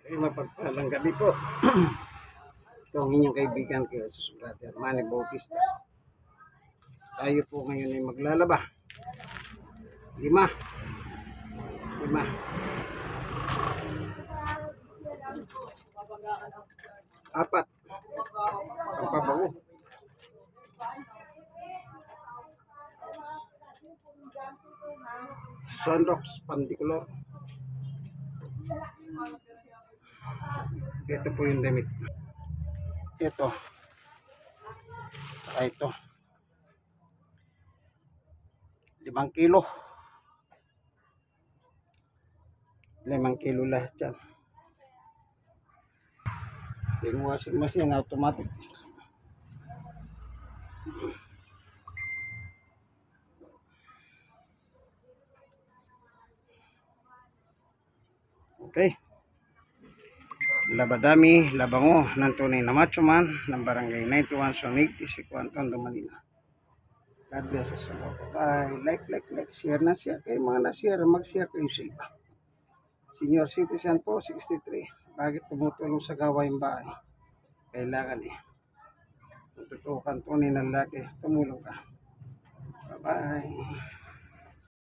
Ay, mapagpalang gabi po. Ito ang inyong kaibigan kay Jesus Brother Manny Bautista. Tayo po ngayon ay maglalaba. Lima. Apat. Pampabago. Sunrox Pandicolor. Ito po yung damit. Ito. Saka ito. 5 kilo. 5 kilo lahat yan. Yung washing machine automatic. Okay. Labadami, labango ng tunay na macho man ng Barangay 91 Sunig, Isikuan, Tondo, Manila. God bless us all. Bye. Like, share na share. Kayo mga na-share, mag-share kayo sa iba. Senior citizen po, 63. Bakit tumutulong sa gawaing bahay? Kailangan kung totoo kang tunay na lalaki, tumulong ka. Bye-bye.